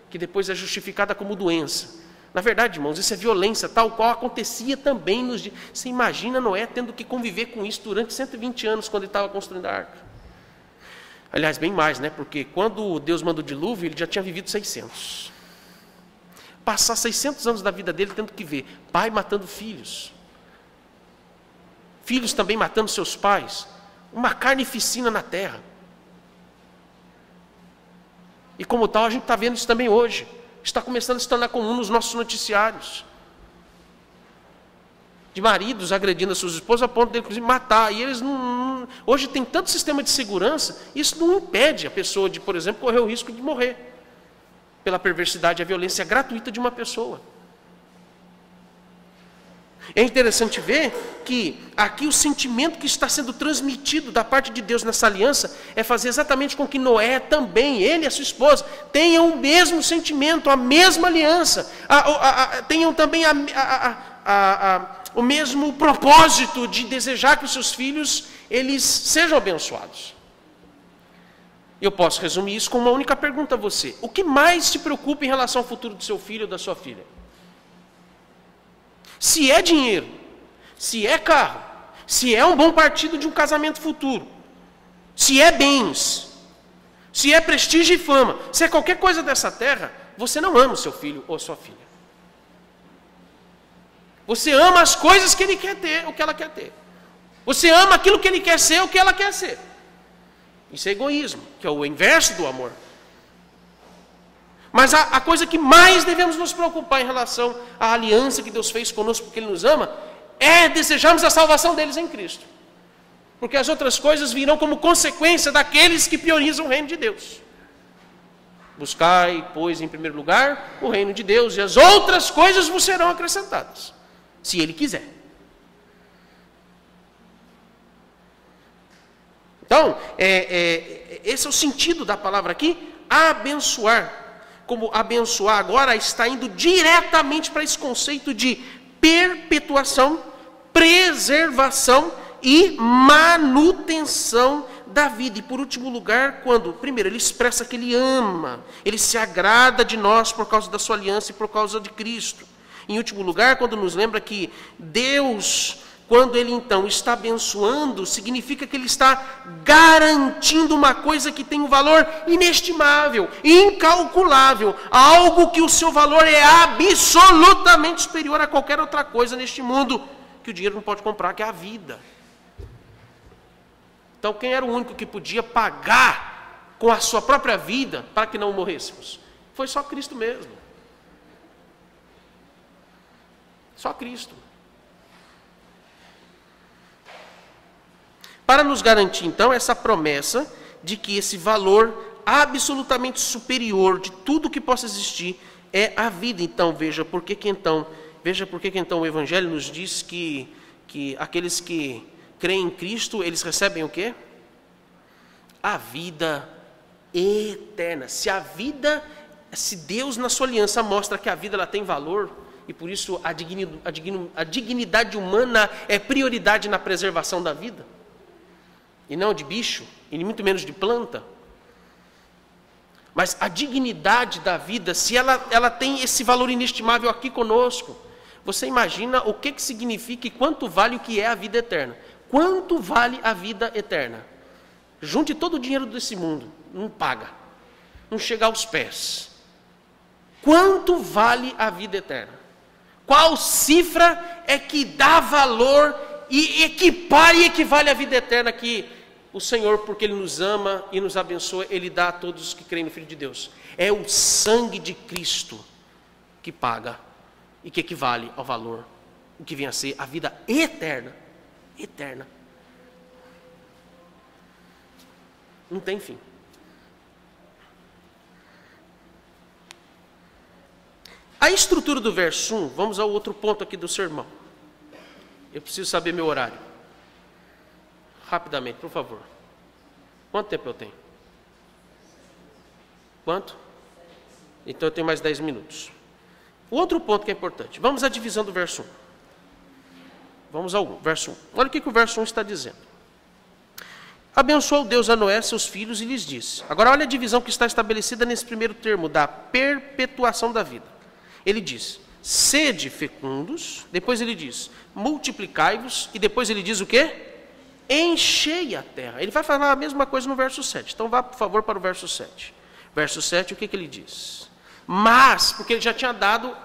que depois é justificada como doença. Na verdade, irmãos, isso é violência, tal qual acontecia também nos dias. Você imagina Noé tendo que conviver com isso durante 120 anos, quando ele estava construindo a arca. Aliás, bem mais, né? Porque quando Deus manda o dilúvio, ele já tinha vivido 600. Passar 600 anos da vida dele tendo que ver pai matando filhos. Filhos também matando seus pais. Uma carnificina na terra. E como tal, a gente está vendo isso também hoje. Está começando a se tornar comum nos nossos noticiários. De maridos agredindo as suas esposas a ponto de, inclusive, matar. E eles não... Hoje tem tanto sistema de segurança, isso não impede a pessoa de, por exemplo, correr o risco de morrer. Pela perversidade e a violência gratuita de uma pessoa. É interessante ver que aqui o sentimento que está sendo transmitido da parte de Deus nessa aliança é fazer exatamente com que Noé também, ele e a sua esposa, tenham o mesmo sentimento, a mesma aliança, tenham também o mesmo propósito de desejar que os seus filhos eles sejam abençoados. Eu posso resumir isso com uma única pergunta a você: o que mais te preocupa em relação ao futuro do seu filho ou da sua filha? Se é dinheiro, se é carro, se é um bom partido de um casamento futuro, se é bens, se é prestígio e fama, se é qualquer coisa dessa terra, você não ama o seu filho ou sua filha. Você ama as coisas que ele quer ter, o que ela quer ter. Você ama aquilo que ele quer ser, o que ela quer ser. Isso é egoísmo, que é o inverso do amor. Mas a coisa que mais devemos nos preocupar em relação à aliança que Deus fez conosco porque Ele nos ama, é desejarmos a salvação deles em Cristo. Porque as outras coisas virão como consequência daqueles que priorizam o reino de Deus. Buscai, pois, em primeiro lugar, o reino de Deus, e as outras coisas vos serão acrescentadas, se Ele quiser. Então, esse é o sentido da palavra aqui, abençoar. Como abençoar agora está indo diretamente para esse conceito de perpetuação, preservação e manutenção da vida. E por último lugar, quando, primeiro, ele expressa que ele ama, ele se agrada de nós por causa da sua aliança e por causa de Cristo. Em último lugar, quando nos lembra que Deus, quando Ele então está abençoando, significa que Ele está garantindo uma coisa que tem um valor inestimável, incalculável, algo que o seu valor é absolutamente superior a qualquer outra coisa neste mundo, que o dinheiro não pode comprar, que é a vida. Então, quem era o único que podia pagar com a sua própria vida para que não morrêssemos? Foi só Cristo mesmo. Só Cristo. Para nos garantir, então, essa promessa de que esse valor absolutamente superior de tudo que possa existir é a vida. Então, veja por que então o Evangelho nos diz que aqueles que creem em Cristo, eles recebem o quê? A vida eterna. Se Deus na sua aliança mostra que a vida ela tem valor, e por isso a dignidade humana é prioridade na preservação da vida, e não de bicho, e muito menos de planta. Mas a dignidade da vida, se ela tem esse valor inestimável aqui conosco, você imagina o que significa e quanto vale o que é a vida eterna. Quanto vale a vida eterna? Junte todo o dinheiro desse mundo, não paga, não chega aos pés. Quanto vale a vida eterna? Qual cifra é que dá valor e equipara e equivale à vida eterna que o Senhor, porque Ele nos ama e nos abençoa, Ele dá a todos os que creem no Filho de Deus? É o sangue de Cristo que paga e que equivale ao valor, o que vem a ser a vida eterna. Eterna. Não tem fim. A estrutura do verso 1, vamos ao outro ponto aqui do sermão. Eu preciso saber meu horário. Rapidamente, por favor. Quanto tempo eu tenho? Quanto? Então eu tenho mais 10 minutos. O outro ponto que é importante. Vamos à divisão do verso 1. Vamos ao verso 1. Olha o que o verso 1 está dizendo. Abençoou Deus a Noé, seus filhos, e lhes disse. Agora olha a divisão que está estabelecida nesse primeiro termo, da perpetuação da vida. Ele diz, sede fecundos, depois ele diz, multiplicai-vos, e depois ele diz o quê? enchei a terra. Ele vai falar a mesma coisa no verso 7. Então vá, por favor, para o verso 7. Verso 7, o que ele diz? Mas, porque ele já tinha dado,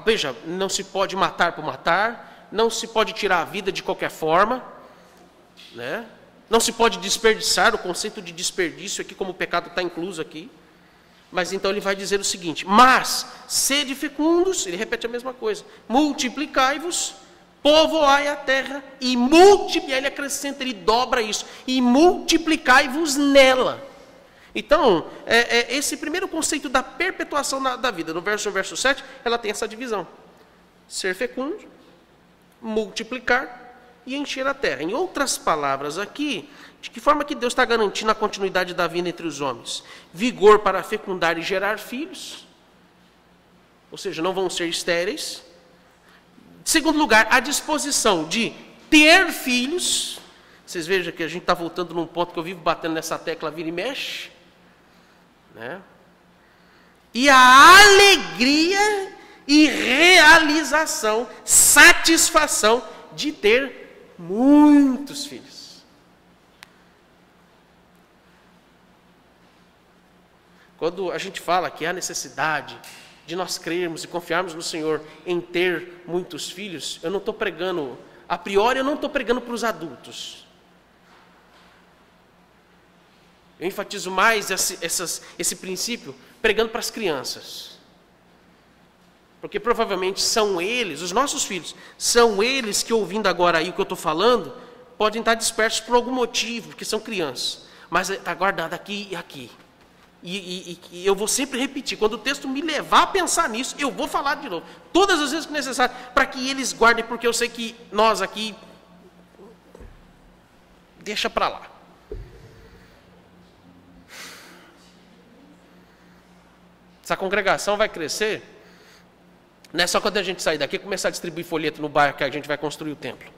veja, não se pode matar por matar, não se pode tirar a vida de qualquer forma, né? Não se pode desperdiçar, o conceito de desperdício aqui, como o pecado está incluso aqui. Mas então ele vai dizer o seguinte: mas, sede fecundos, ele repete a mesma coisa, multiplicai-vos, povoai a terra, e ele acrescenta, ele dobra isso, e multiplicai-vos nela. Então, esse primeiro conceito da perpetuação da vida, no verso 7, ela tem essa divisão. Ser fecundo, multiplicar e encher a terra. Em outras palavras aqui, de que forma que Deus está garantindo a continuidade da vida entre os homens? Vigor para fecundar e gerar filhos, ou seja, não vão ser estéreis. Em segundo lugar, a disposição de ter filhos. Vocês vejam que a gente está voltando num ponto que eu vivo batendo nessa tecla, vira e mexe, né? E a alegria e realização, satisfação de ter muitos filhos. Quando a gente fala que há necessidade de nós crermos e confiarmos no Senhor em ter muitos filhos, eu não estou pregando, a priori eu não estou pregando para os adultos. Eu enfatizo mais esse princípio pregando para as crianças. Porque provavelmente são eles, os nossos filhos, são eles que, ouvindo agora aí o que eu estou falando, podem estar dispersos por algum motivo, porque são crianças. Mas está guardado aqui e aqui. E eu vou sempre repetir, quando o texto me levar a pensar nisso, eu vou falar de novo. Todas as vezes que necessário, para que eles guardem, porque eu sei que nós aqui, deixa para lá. Essa congregação vai crescer, não é só quando a gente sair daqui e começar a distribuir folheto no bairro que a gente vai construir o templo.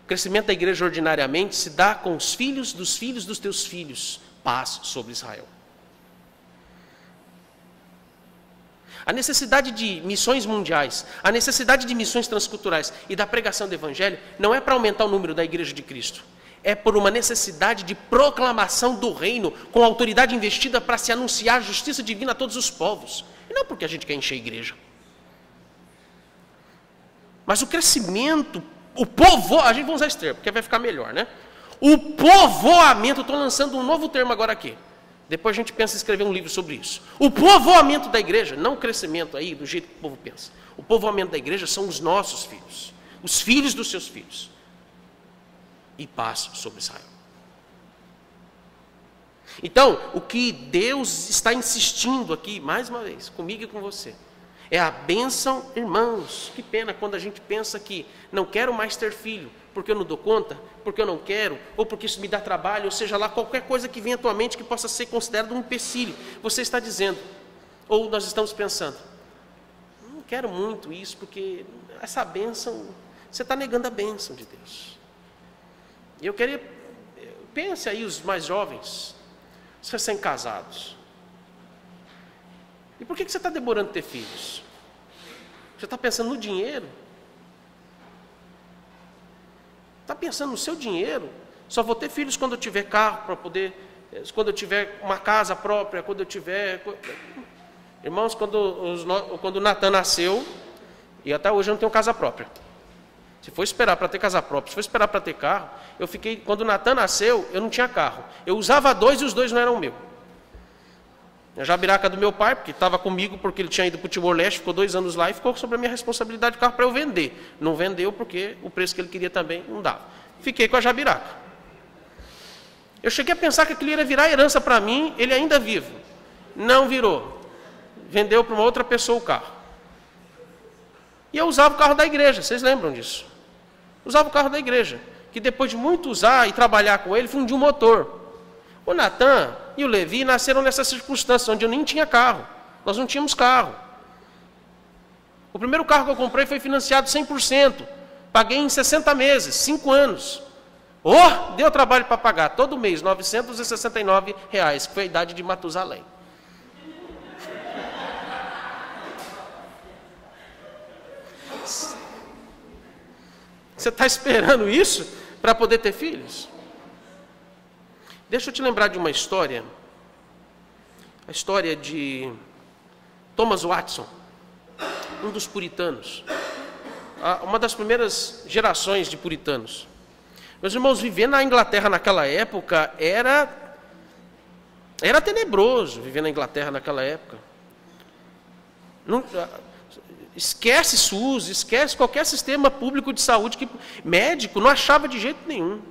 O crescimento da igreja ordinariamente se dá com os filhos dos teus filhos. Paz sobre Israel. A necessidade de missões mundiais, a necessidade de missões transculturais e da pregação do evangelho não é para aumentar o número da igreja de Cristo. É por uma necessidade de proclamação do reino com autoridade investida para se anunciar a justiça divina a todos os povos. E não porque a gente quer encher a igreja. Mas o crescimento, a gente vai usar esse termo, porque vai ficar melhor, né? O povoamento, estou lançando um novo termo agora aqui. Depois a gente pensa em escrever um livro sobre isso. O povoamento da igreja, não o crescimento aí, do jeito que o povo pensa. O povoamento da igreja são os nossos filhos. Os filhos dos seus filhos. E paz sobre Israel. Então, o que Deus está insistindo aqui, mais uma vez, comigo e com você, é a bênção, irmãos. Que pena quando a gente pensa que não quero mais ter filho, porque eu não dou conta, porque eu não quero, ou porque isso me dá trabalho, ou seja lá, qualquer coisa que venha à tua mente que possa ser considerado um empecilho. Você está dizendo, ou nós estamos pensando, não quero muito isso, porque essa bênção, você está negando a bênção de Deus. E eu queria, pense aí os mais jovens, os recém-casados. E por que você está demorando a ter filhos? Você está pensando no dinheiro? Está pensando no seu dinheiro? Só vou ter filhos quando eu tiver carro para poder, quando eu tiver uma casa própria, quando eu tiver... Irmãos, quando o Natan nasceu, e até hoje eu não tenho casa própria. Se for esperar para ter casa própria, se for esperar para ter carro, quando o Natan nasceu, eu não tinha carro. Eu usava 2 e os 2 não eram meus. A Jabiraca do meu pai, porque estava comigo, porque ele tinha ido para o Timor-Leste, ficou 2 anos lá e ficou sobre a minha responsabilidade de carro para eu vender. Não vendeu porque o preço que ele queria também não dava. Fiquei com a Jabiraca. Eu cheguei a pensar que aquilo ia virar herança para mim, ele ainda vivo. Não virou. Vendeu para uma outra pessoa o carro. E eu usava o carro da igreja, vocês lembram disso? Usava o carro da igreja, que depois de muito usar e trabalhar com ele, fundiu o motor. O Natan e o Levi nasceram nessas circunstâncias, onde eu nem tinha carro. Nós não tínhamos carro. O primeiro carro que eu comprei foi financiado 100%. Paguei em 60 meses, 5 anos. Deu trabalho para pagar todo mês, R$ 969, que foi a idade de Matusalém. Você está esperando isso para poder ter filhos? Deixa eu te lembrar de uma história. A história de Thomas Watson, um dos puritanos. Uma das primeiras gerações de puritanos. Meus irmãos, viver na Inglaterra naquela época era tenebroso viver na Inglaterra naquela época. Não, esquece SUS, esquece qualquer sistema público de saúde que médico não achava de jeito nenhum.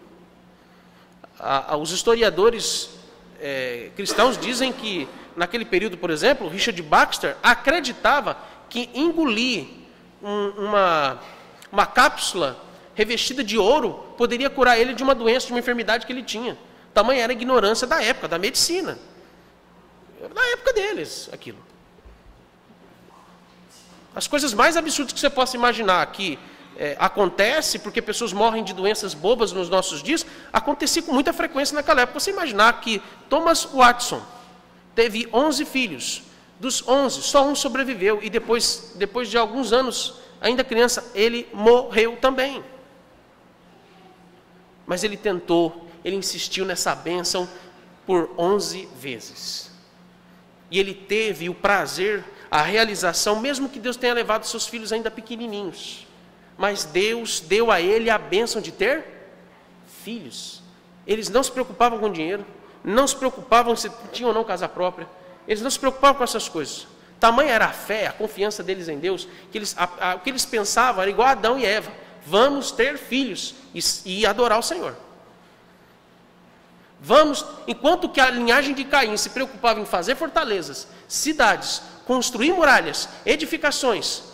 Os historiadores cristãos dizem que naquele período, por exemplo, Richard Baxter acreditava que engolir uma cápsula revestida de ouro poderia curar ele de uma doença, de uma enfermidade que ele tinha. Tamanha era a ignorância da época, da medicina. Da época deles, aquilo. As coisas mais absurdas que você possa imaginar que acontece porque pessoas morrem de doenças bobas nos nossos dias, acontecia com muita frequência naquela época. Você imaginar que Thomas Watson teve 11 filhos. Dos 11, só um sobreviveu. E depois de alguns anos, ainda criança, ele morreu também. Mas ele tentou, ele insistiu nessa bênção por 11 vezes. E ele teve o prazer, a realização, mesmo que Deus tenha levado seus filhos ainda pequenininhos. Mas Deus deu a ele a bênção de ter filhos. Eles não se preocupavam com dinheiro, não se preocupavam se tinham ou não casa própria. Eles não se preocupavam com essas coisas. Tamanha era a fé, a confiança deles em Deus, que o que eles pensavam era igual a Adão e Eva. Vamos ter filhos e adorar o Senhor. Vamos, enquanto que a linhagem de Caim se preocupava em fazer fortalezas, cidades, construir muralhas, edificações,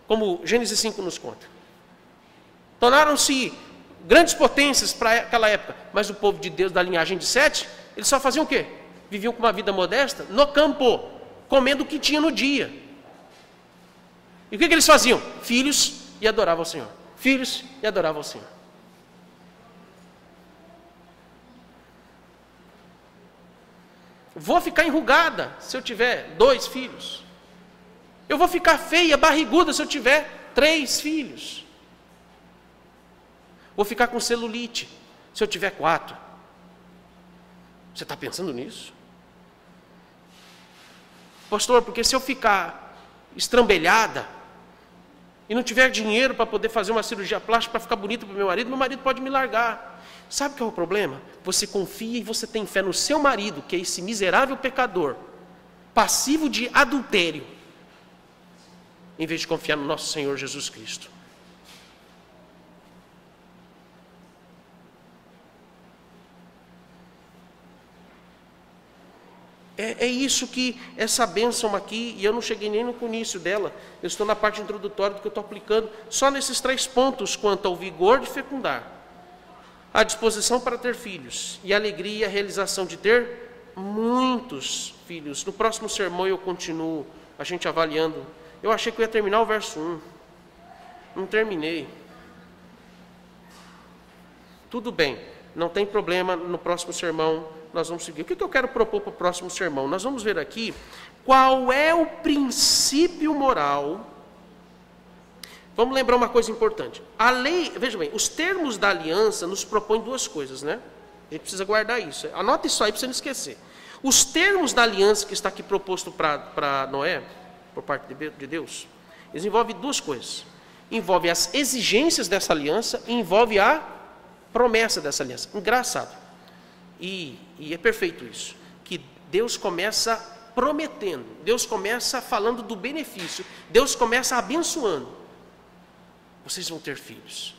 como Gênesis 5 nos conta. Tornaram-se grandes potências para aquela época, mas o povo de Deus da linhagem de Sete, eles só faziam o quê? Viviam com uma vida modesta no campo, comendo o que tinha no dia. E o que eles faziam? Filhos e adoravam o Senhor. Filhos e adoravam o Senhor. Vou ficar enrugada se eu tiver 2 filhos. Eu vou ficar feia, barriguda se eu tiver 3 filhos. Vou ficar com celulite se eu tiver 4. Você está pensando nisso? Pastor, porque se eu ficar estrambelhada e não tiver dinheiro para poder fazer uma cirurgia plástica para ficar bonita para o meu marido pode me largar. Sabe qual é o problema? Você confia e você tem fé no seu marido, que é esse miserável pecador, passivo de adultério, em vez de confiar no nosso Senhor Jesus Cristo. É isso que essa bênção aqui, e eu não cheguei nem no início dela, eu estou na parte introdutória do que eu estou aplicando, só nesses 3 pontos, quanto ao vigor de fecundar, a disposição para ter filhos, e a alegria e a realização de ter muitos filhos. No próximo sermão eu continuo, a gente avaliando. Eu achei que eu ia terminar o verso 1, não terminei. Tudo bem, não tem problema, no próximo sermão nós vamos seguir. O que eu quero propor para o próximo sermão? Nós vamos ver aqui qual é o princípio moral. Vamos lembrar uma coisa importante. A lei, veja bem, os termos da aliança nos propõem 2 coisas, né? A gente precisa guardar isso. Anota isso aí para você não esquecer. Os termos da aliança que está aqui proposto para Noé, por parte de Deus, eles envolvem 2 coisas. Envolve as exigências dessa aliança e envolve a promessa dessa aliança. Engraçado. E é perfeito isso, que Deus começa prometendo, Deus começa falando do benefício, Deus começa abençoando. Vocês vão ter filhos,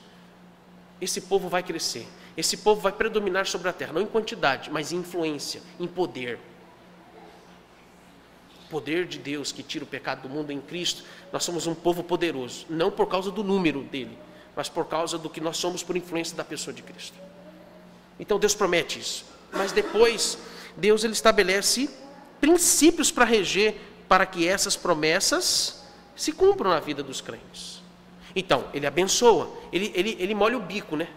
esse povo vai crescer, esse povo vai predominar sobre a terra, não em quantidade, mas em influência, em poder. O poder de Deus que tira o pecado do mundo em Cristo. Nós somos um povo poderoso, não por causa do número dele, mas por causa do que nós somos por influência da pessoa de Cristo. Então Deus promete isso, mas depois Deus ele estabelece princípios para reger, para que essas promessas se cumpram na vida dos crentes. Então, ele abençoa, ele molha o bico, né?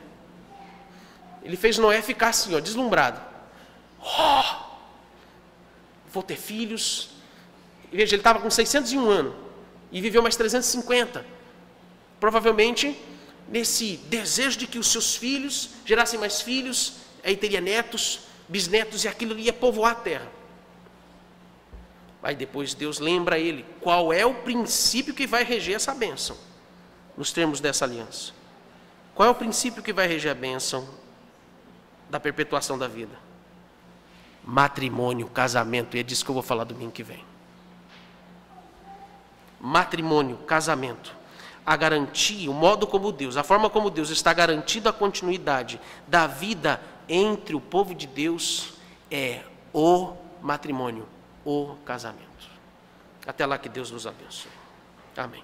Ele fez Noé ficar assim, ó, deslumbrado. Vou ter filhos. E veja, ele estava com 601 anos e viveu mais 350. Provavelmente nesse desejo de que os seus filhos gerassem mais filhos, aí teria netos, bisnetos, e aquilo ia povoar a terra. Aí depois Deus lembra a ele qual é o princípio que vai reger essa bênção, nos termos dessa aliança. Qual é o princípio que vai reger a bênção da perpetuação da vida? Matrimônio, casamento, e é disso que eu vou falar domingo que vem. Matrimônio, casamento, a garantia, o modo como Deus, a forma como Deus está garantindo a continuidade da vida entre o povo de Deus é o matrimônio, o casamento. Até lá, que Deus nos abençoe. Amém.